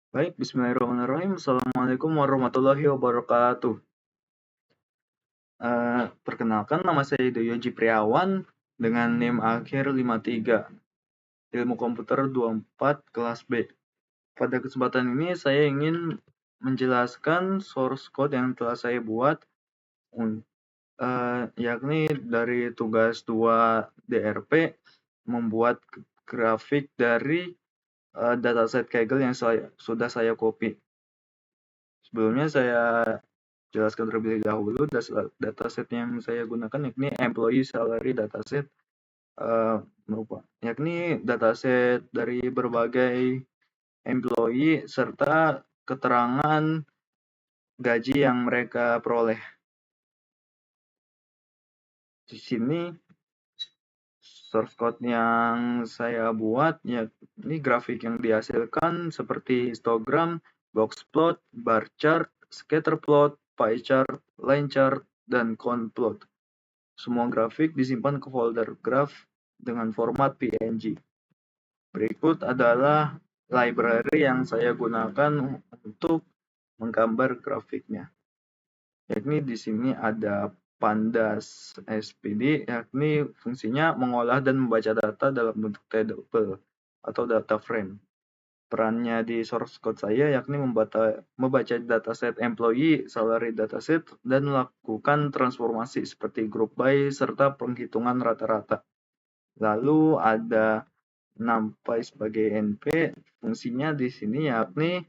Baik, bismillahirrahmanirrahim. Assalamualaikum warahmatullahi wabarakatuh. Perkenalkan, nama saya Doyo Jipriawan dengan NIM akhir 53, Ilmu Komputer 24 kelas B. Pada kesempatan ini saya ingin menjelaskan source code yang telah saya buat, yakni dari tugas 2 DRP membuat grafik dari dataset Kaggle yang sudah saya copy. Sebelumnya saya jelaskan terlebih dahulu dataset yang saya gunakan yakni employee salary dataset, yakni dataset dari berbagai employee serta keterangan gaji yang mereka peroleh. Di sini source code yang saya buat yakni grafik yang dihasilkan seperti histogram, box plot, bar chart, scatter plot, pie chart, line chart, dan cone plot. Semua grafik disimpan ke folder graph dengan format PNG. Berikut adalah library yang saya gunakan untuk menggambar grafiknya. Yakni di sini ada pandas SPD, yakni fungsinya mengolah dan membaca data dalam bentuk table atau data frame. Perannya di source code saya yakni membaca dataset employee salary dataset dan melakukan transformasi seperti group by serta penghitungan rata-rata. Lalu ada NumPy sebagai NP, fungsinya di sini yakni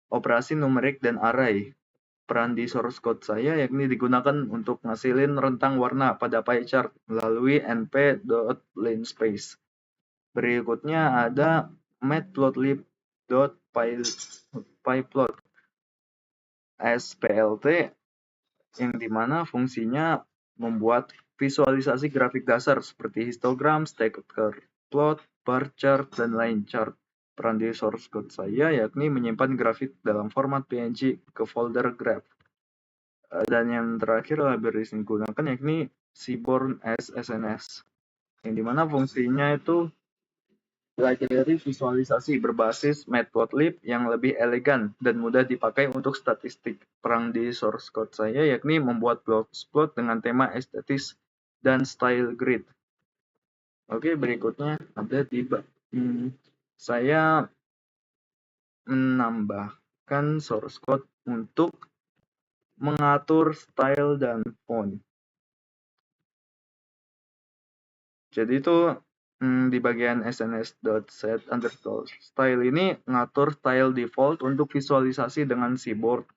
operasi numerik dan array. Peran di source code saya yakni digunakan untuk ngasilin rentang warna pada pie chart melalui np.linspace. Berikutnya ada matplotlib.pyplot splt yang dimana fungsinya membuat visualisasi grafik dasar seperti histogram, scatter plot, bar chart, dan line chart. Peran di source code saya yakni menyimpan grafik dalam format PNG ke folder graph. Dan yang terakhir library yang digunakan yakni Seaborn SNS, yang dimana fungsinya itu library visualisasi berbasis matplotlib yang lebih elegan dan mudah dipakai untuk statistik. Peran di source code saya yakni membuat box plot dengan tema estetis dan style grid. Oke, berikutnya ada saya menambahkan source code untuk mengatur style dan font. Jadi itu di bagian sns.set_style ini ngatur style default untuk visualisasi dengan Seaborn.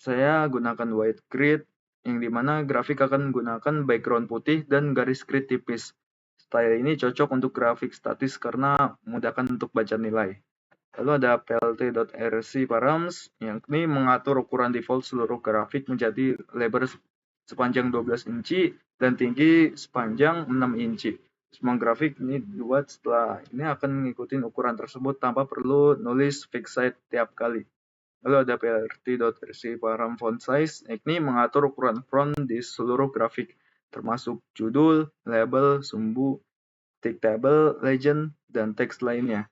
Saya gunakan white grid, yang dimana grafik akan menggunakan background putih dan garis grid tipis. Style ini cocok untuk grafik statis karena memudahkan untuk baca nilai. Lalu ada plt.rc params, yang ini mengatur ukuran default seluruh grafik menjadi lebar sepanjang 12 inci dan tinggi sepanjang 6 inci. Semua grafik ini dibuat setelah ini akan mengikuti ukuran tersebut tanpa perlu nulis fixate tiap kali. Lalu ada plt.rc param font size, ini mengatur ukuran font di seluruh grafik, termasuk judul, label, sumbu, tick table, legend, dan teks lainnya.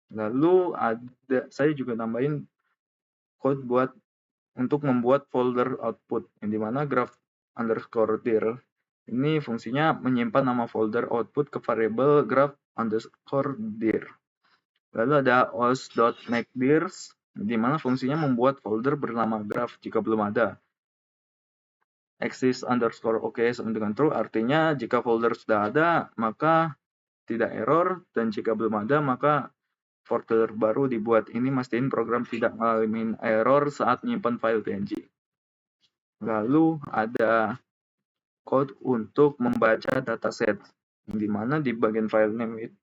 Lalu saya juga nambahin code untuk membuat folder output, yang dimana graph_dir ini fungsinya menyimpan nama folder output ke variabel graph_dir. Lalu ada os.makeDirs, di mana fungsinya membuat folder bernama graph jika belum ada. Exist_OK sama dengan true, artinya jika folder sudah ada maka tidak error, dan jika belum ada maka folder baru dibuat. Ini mastiin program tidak mengalami error saat menyimpan file PNG. Lalu ada code untuk membaca dataset, di mana di bagian file name itu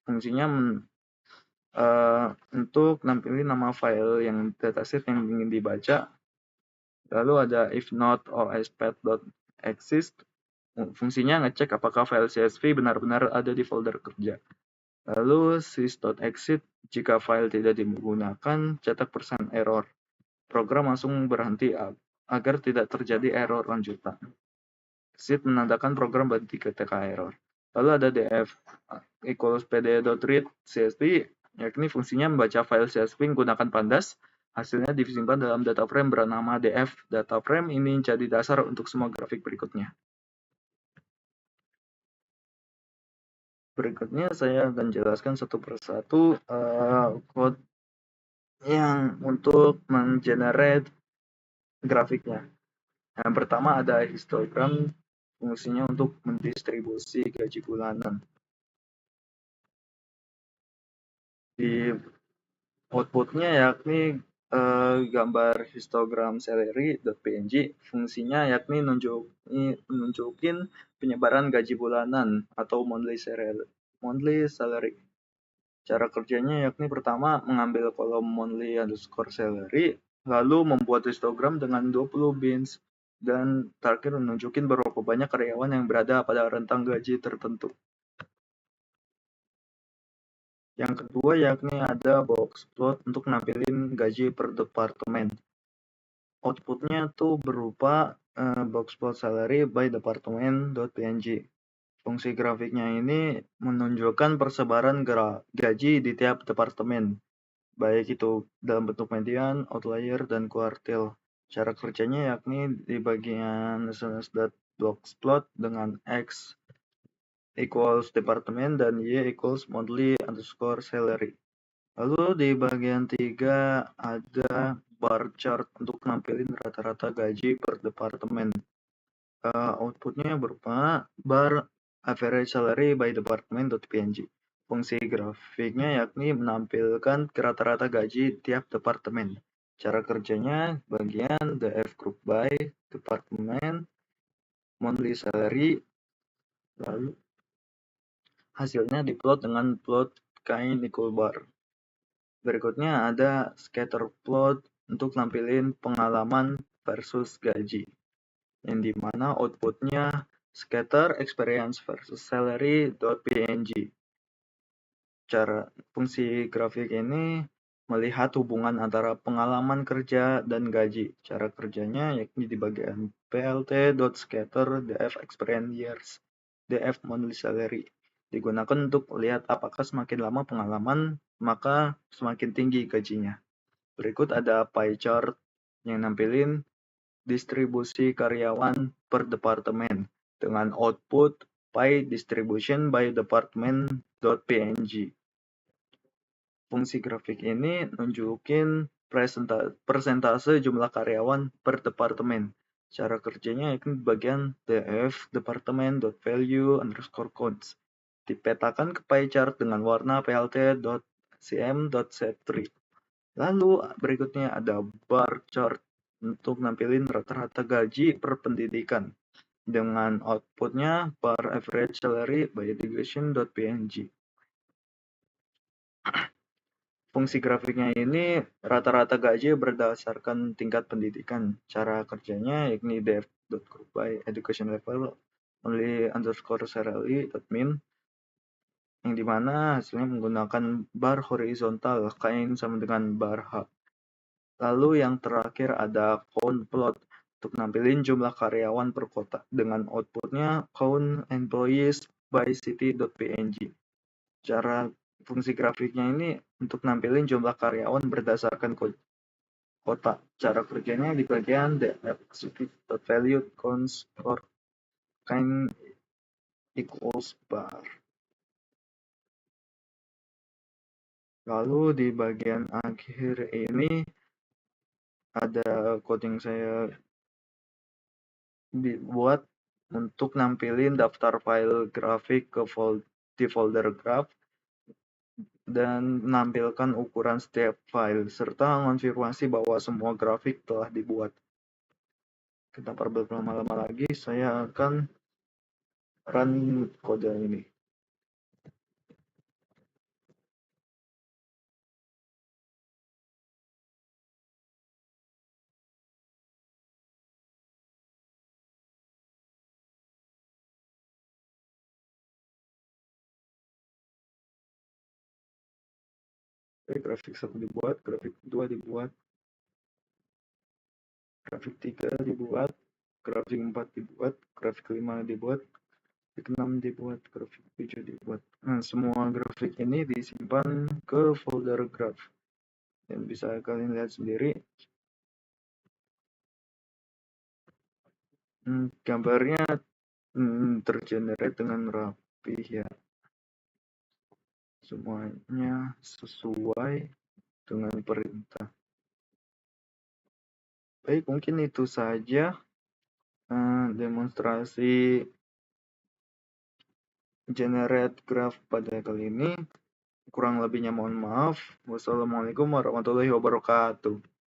fungsinya untuk nampilin nama file yang dataset yang ingin dibaca. Lalu ada if not ospath.exist, fungsinya ngecek apakah file CSV benar-benar ada di folder kerja. Lalu sys.exit, jika file tidak digunakan, cetak %error. Program langsung berhenti agar tidak terjadi error lanjutan. Exit menandakan program berhenti ketika error. Lalu ada df equals pd.read csv, yakni fungsinya membaca file CSV menggunakan pandas. Hasilnya disimpan dalam data frame bernama df. Data frame ini jadi dasar untuk semua grafik berikutnya. Berikutnya saya akan jelaskan satu persatu code yang untuk menggenerate grafiknya. Yang pertama ada histogram, fungsinya untuk mendistribusi gaji bulanan. Di outputnya yakni gambar histogram salary.png, fungsinya yakni nunjukin penyebaran gaji bulanan atau monthly salary. Cara kerjanya yakni pertama mengambil kolom monthly_salary, lalu membuat histogram dengan 20 bins, dan terakhir menunjukin berapa banyak karyawan yang berada pada rentang gaji tertentu. Yang kedua yakni ada box plot untuk nampilin gaji per departemen. Outputnya tuh berupa box plot salary by department.png. Fungsi grafiknya ini menunjukkan persebaran gaji di tiap departemen, baik itu dalam bentuk median, outlier, dan kuartil. Cara kerjanya yakni di bagian boxplot dengan X equals departemen dan Y equals monthly_salary. Lalu di bagian 3 ada bar chart untuk nampilin rata-rata gaji per departemen. Outputnya berupa bar average salary by department.png. Fungsi grafiknya yakni menampilkan rata-rata gaji tiap departemen. Cara kerjanya bagian df group by departemen, monthly salary, lalu hasilnya diplot dengan plot kind equal bar. Berikutnya ada scatter plot untuk nampilin pengalaman versus gaji, yang dimana outputnya scatter experience versus salary.png. Cara fungsi grafik ini melihat hubungan antara pengalaman kerja dan gaji. Cara kerjanya yakni di bagian plt.scatter df experience years, df monthly salary. Digunakan untuk melihat apakah semakin lama pengalaman, maka semakin tinggi gajinya. Berikut ada pie chart yang nampilin distribusi karyawan per departemen dengan output pie distribution by department.png. Fungsi grafik ini nunjukin persentase jumlah karyawan per departemen. Cara kerjanya yakni bagian df department.value_counts. Dipetakan ke pie chart dengan warna plt.cm.set3. Lalu berikutnya ada bar chart untuk nampilin rata-rata gaji per pendidikan dengan outputnya bar average salary by education.png. Fungsi grafiknya ini rata-rata gaji berdasarkan tingkat pendidikan. Cara kerjanya yakni def.group by education level only_salary.min, yang dimana hasilnya menggunakan bar horizontal kain sama dengan bar H. Lalu yang terakhir ada count plot untuk nampilin jumlah karyawan per kota dengan outputnya count employees by city.png. Cara fungsi grafiknya ini untuk nampilin jumlah karyawan berdasarkan kota. Cara kerjanya di bagian city.value counts or kind equals bar. Lalu di bagian akhir ini ada coding saya dibuat untuk nampilin daftar file grafik di folder graph dan menampilkan ukuran setiap file serta mengonfirmasi bahwa semua grafik telah dibuat. Kita berlama-lama lagi, saya akan run kode ini. Grafik 1 dibuat, grafik 2 dibuat, grafik 3 dibuat, grafik 4 dibuat, grafik 5 dibuat, grafik 6 dibuat, grafik 7 dibuat. Nah, semua grafik ini disimpan ke folder graph. Dan bisa kalian lihat sendiri. Gambarnya tergenerate dengan rapi ya. Semuanya sesuai dengan perintah. Baik, mungkin itu saja demonstrasi generate graph pada kali ini. Kurang lebihnya mohon maaf. Wassalamualaikum warahmatullahi wabarakatuh.